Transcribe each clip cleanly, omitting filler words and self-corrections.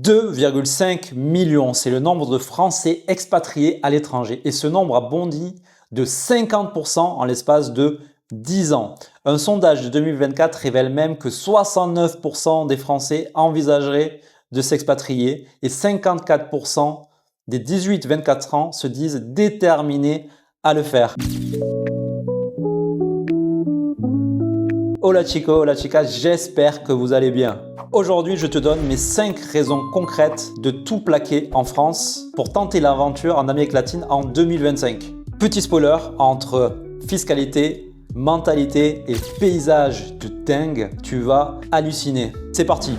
2,5 millions, c'est le nombre de Français expatriés à l'étranger. Et ce nombre a bondi de 50% en l'espace de 10 ans. Un sondage de 2024 révèle même que 69% des Français envisageraient de s'expatrier et 54% des 18-24 ans se disent déterminés à le faire. Hola chico, hola chica, j'espère que vous allez bien. Aujourd'hui, je te donne mes 5 raisons concrètes de tout plaquer en France pour tenter l'aventure en Amérique latine en 2025. Petit spoiler, entre fiscalité, mentalité et paysage de dingue, tu vas halluciner. C'est parti!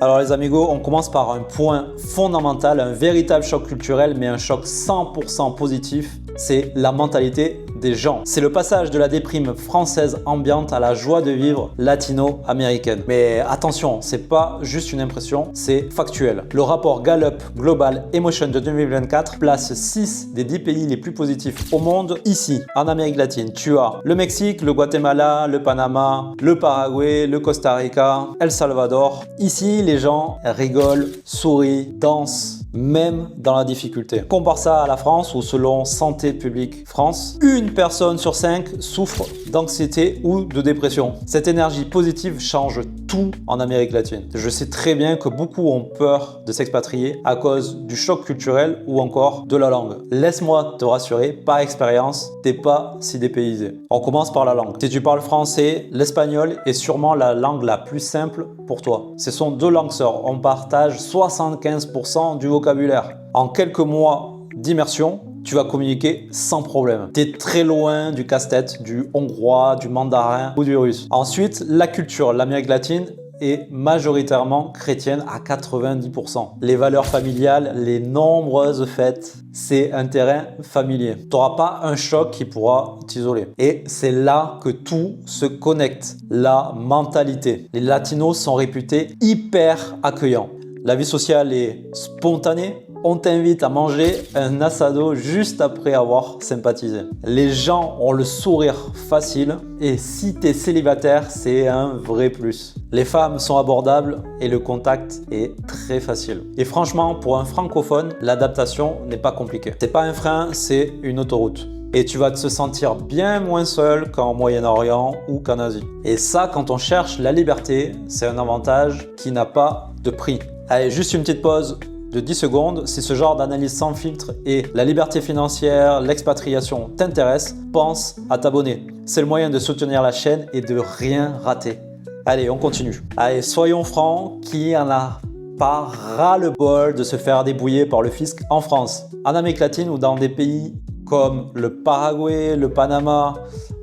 Alors les amigos, on commence par un point fondamental, un véritable choc culturel, mais un choc 100% positif, c'est la mentalité des gens. C'est le passage de la déprime française ambiante à la joie de vivre latino-américaine. Mais attention, c'est pas juste une impression, c'est factuel. Le rapport Gallup Global Emotion de 2024 place 6 des 10 pays les plus positifs au monde ici, en Amérique latine. Tu as le Mexique, le Guatemala, le Panama, le Paraguay, le Costa Rica, El Salvador. Ici, les gens rigolent, sourient, dansent, même dans la difficulté. Compare ça à la France où selon Santé publique France, une personne sur 5 souffre d'anxiété ou de dépression. Cette énergie positive change tout en Amérique latine. Je sais très bien que beaucoup ont peur de s'expatrier à cause du choc culturel ou encore de la langue. Laisse-moi te rassurer, par expérience, t'es pas si dépaysé. On commence par la langue. Si tu parles français, l'espagnol est sûrement la langue la plus simple pour toi. Ce sont deux langues sœurs. On partage 75% du vocabulaire. En quelques mois d'immersion, tu vas communiquer sans problème. Tu es très loin du casse-tête, du hongrois, du mandarin ou du russe. Ensuite, la culture. L'Amérique latine est majoritairement chrétienne à 90%. Les valeurs familiales, les nombreuses fêtes, c'est un terrain familier. Tu n'auras pas un choc qui pourra t'isoler. Et c'est là que tout se connecte. La mentalité. Les latinos sont réputés hyper accueillants. La vie sociale est spontanée. On t'invite à manger un asado juste après avoir sympathisé. Les gens ont le sourire facile et si tu es célibataire, c'est un vrai plus. Les femmes sont abordables et le contact est très facile. Et franchement, pour un francophone, l'adaptation n'est pas compliquée. C'est pas un frein, c'est une autoroute. Et tu vas te sentir bien moins seul qu'en Moyen-Orient ou qu'en Asie. Et ça, quand on cherche la liberté, c'est un avantage qui n'a pas de prix. Allez, juste une petite pause de 10 secondes. Si ce genre d'analyse sans filtre et la liberté financière, l'expatriation t'intéresse, pense à t'abonner. C'est le moyen de soutenir la chaîne et de rien rater. Allez, on continue. Allez, soyons francs, qui en a pas ras-le-bol de se faire débrouiller par le fisc en France, en Amérique latine ou dans des pays comme le Paraguay, le Panama,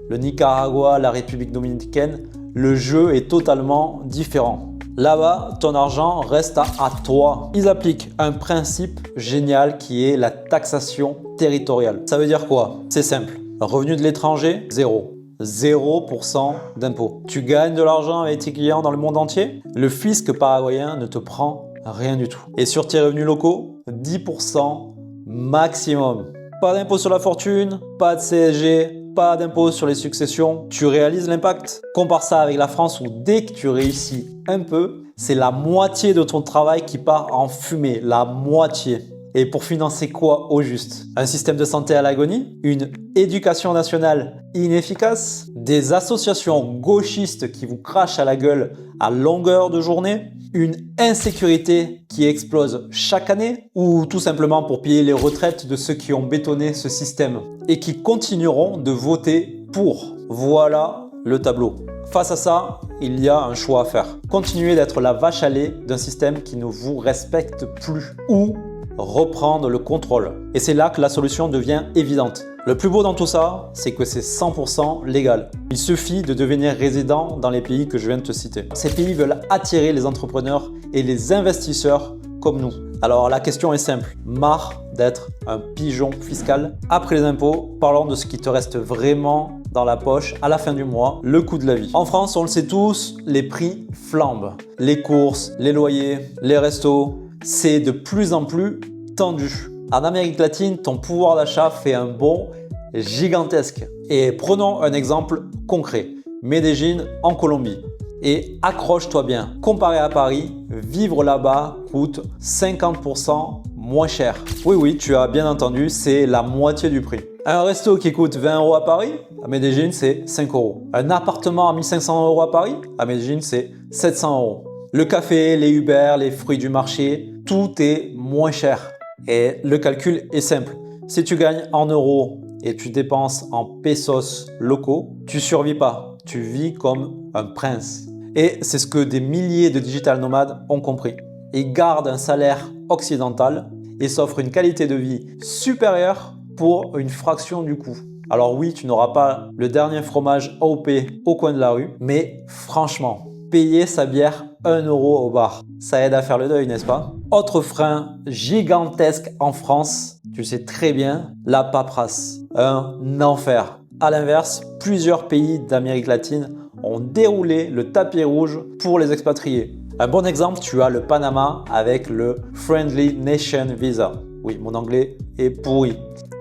le Nicaragua, la République dominicaine, le jeu est totalement différent. Là-bas, ton argent reste à toi. Ils appliquent un principe génial qui est la taxation territoriale. Ça veut dire quoi? C'est simple. Revenu de l'étranger, 0. 0% d'impôt. Tu gagnes de l'argent avec tes clients dans le monde entier? Le fisc paraguayen ne te prend rien du tout. Et sur tes revenus locaux, 10% maximum. Pas d'impôt sur la fortune, pas de CSG, pas d'impôt sur les successions. Tu réalises l'impact? Compare ça avec la France où dès que tu réussis un peu, c'est la moitié de ton travail qui part en fumée. La moitié. Et pour financer quoi au juste? Un système de santé à l'agonie? Une éducation nationale inefficace? Des associations gauchistes qui vous crachent à la gueule à longueur de journée? Une insécurité qui explose chaque année? Ou tout simplement pour payer les retraites de ceux qui ont bétonné ce système et qui continueront de voter pour? Voilà le tableau. Face à ça, il y a un choix à faire. Continuer d'être la vache à lait d'un système qui ne vous respecte plus ou reprendre le contrôle. Et c'est là que la solution devient évidente. Le plus beau dans tout ça, c'est que c'est 100% légal. Il suffit de devenir résident dans les pays que je viens de te citer. Ces pays veulent attirer les entrepreneurs et les investisseurs comme nous. Alors la question est simple. Marre d'être un pigeon fiscal? Après les impôts, parlons de ce qui te reste vraiment dans la poche à la fin du mois, le coût de la vie. En France, on le sait tous, les prix flambent. Les courses, les loyers, les restos, c'est de plus en plus tendu. En Amérique latine, ton pouvoir d'achat fait un bond gigantesque. Et prenons un exemple concret. Medellín en Colombie. Et accroche-toi bien, comparé à Paris, vivre là-bas coûte 50% moins cher. Oui, tu as bien entendu, c'est la moitié du prix. Un resto qui coûte 20 € à Paris, à Medellín, c'est 5 €. Un appartement à 1500 € à Paris, à Medellín, c'est 700 €. Le café, les Uber, les fruits du marché, tout est moins cher. Et le calcul est simple. Si tu gagnes en euros et tu dépenses en pesos locaux, tu survis pas. Tu vis comme un prince. Et c'est ce que des milliers de digital nomades ont compris. Ils gardent un salaire occidental et s'offrent une qualité de vie supérieure pour une fraction du coût. Alors oui, tu n'auras pas le dernier fromage AOP au coin de la rue, mais franchement, payer sa bière 1 € au bar, ça aide à faire le deuil, n'est-ce pas? Autre frein gigantesque en France, tu le sais très bien, la paperasse. Un enfer. À l'inverse, plusieurs pays d'Amérique latine ont déroulé le tapis rouge pour les expatriés. Un bon exemple, tu as le Panama avec le Friendly Nation Visa. Oui, mon anglais est pourri.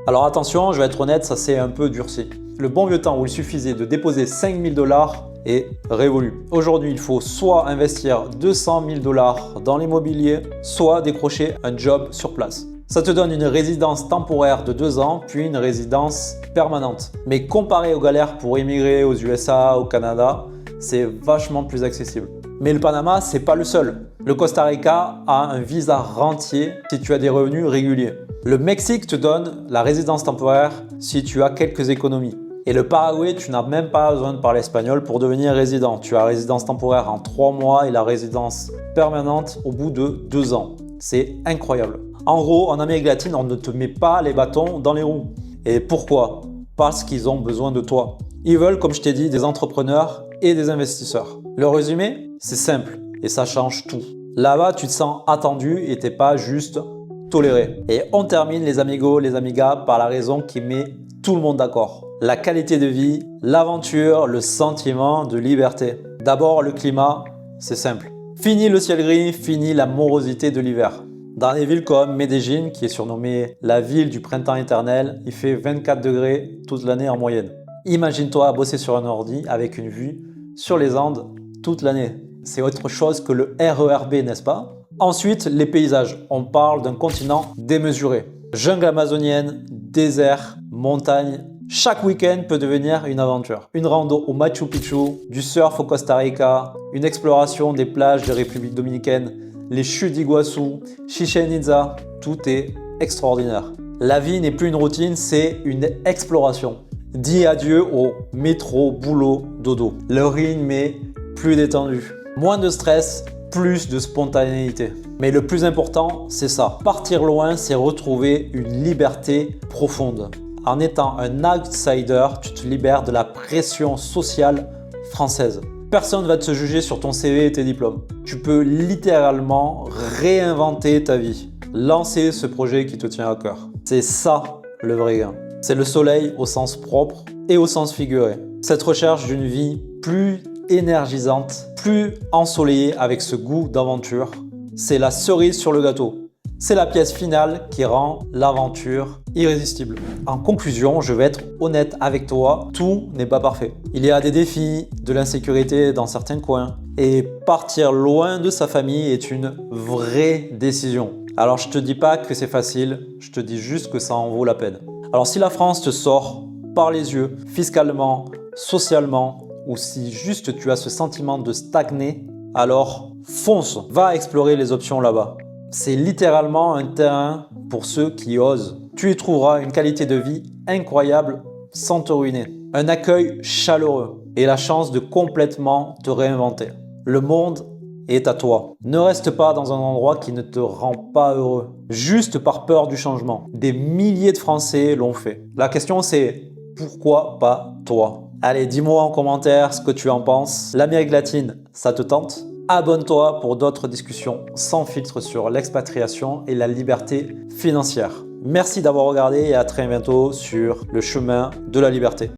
Alors attention, je vais être honnête, ça s'est un peu durci. Le bon vieux temps où il suffisait de déposer 5 000 $ est révolu. Aujourd'hui, il faut soit investir 200 000 $ dans l'immobilier, soit décrocher un job sur place. Ça te donne une résidence temporaire de 2 ans, puis une résidence permanente. Mais comparé aux galères pour immigrer aux USA, au Canada, c'est vachement plus accessible. Mais le Panama, c'est pas le seul. Le Costa Rica a un visa rentier si tu as des revenus réguliers. Le Mexique te donne la résidence temporaire si tu as quelques économies. Et le Paraguay, tu n'as même pas besoin de parler espagnol pour devenir résident. Tu as résidence temporaire en 3 mois et la résidence permanente au bout de 2 ans. C'est incroyable. En gros, en Amérique latine, on ne te met pas les bâtons dans les roues. Et pourquoi? Parce qu'ils ont besoin de toi. Ils veulent, comme je t'ai dit, des entrepreneurs et des investisseurs. Le résumé, c'est simple et ça change tout. Là-bas, tu te sens attendu et t'es pas juste toléré. Et on termine les amigos, les amigas par la raison qui met tout le monde d'accord. La qualité de vie, l'aventure, le sentiment de liberté. D'abord, le climat, c'est simple. Fini le ciel gris, fini la morosité de l'hiver. Dans des villes comme Medellín, qui est surnommée la ville du printemps éternel, il fait 24 degrés toute l'année en moyenne. Imagine-toi bosser sur un ordi avec une vue sur les Andes toute l'année. C'est autre chose que le RERB, n'est-ce pas? Ensuite, les paysages. On parle d'un continent démesuré. Jungle amazonienne, désert, montagne. Chaque week-end peut devenir une aventure. Une rando au Machu Picchu, du surf au Costa Rica, une exploration des plages de République dominicaine, les chutes d'Iguassou, Chichén Itzá, tout est extraordinaire. La vie n'est plus une routine, c'est une exploration. Dis adieu au métro, boulot, dodo. Le rythme est plus détendu. Moins de stress, plus de spontanéité. Mais le plus important, c'est ça. Partir loin, c'est retrouver une liberté profonde. En étant un outsider, tu te libères de la pression sociale française. Personne ne va te juger sur ton CV et tes diplômes. Tu peux littéralement réinventer ta vie. Lancer ce projet qui te tient à cœur. C'est ça le vrai gain. C'est le soleil au sens propre et au sens figuré. Cette recherche d'une vie plus énergisante, plus ensoleillée avec ce goût d'aventure, c'est la cerise sur le gâteau. C'est la pièce finale qui rend l'aventure irrésistible. En conclusion, je vais être honnête avec toi, tout n'est pas parfait. Il y a des défis, de l'insécurité dans certains coins et partir loin de sa famille est une vraie décision. Alors je te dis pas que c'est facile, je te dis juste que ça en vaut la peine. Alors si la France te sort par les yeux, fiscalement, socialement, ou si juste tu as ce sentiment de stagner, alors fonce, va explorer les options là-bas. C'est littéralement un terrain pour ceux qui osent. Tu y trouveras une qualité de vie incroyable sans te ruiner, un accueil chaleureux et la chance de complètement te réinventer. Le monde est à toi. Ne reste pas dans un endroit qui ne te rend pas heureux, juste par peur du changement. Des milliers de Français l'ont fait. La question c'est pourquoi pas toi? Allez, dis-moi en commentaire ce que tu en penses. L'Amérique latine, ça te tente? Abonne-toi pour d'autres discussions sans filtre sur l'expatriation et la liberté financière. Merci d'avoir regardé et à très bientôt sur le chemin de la liberté.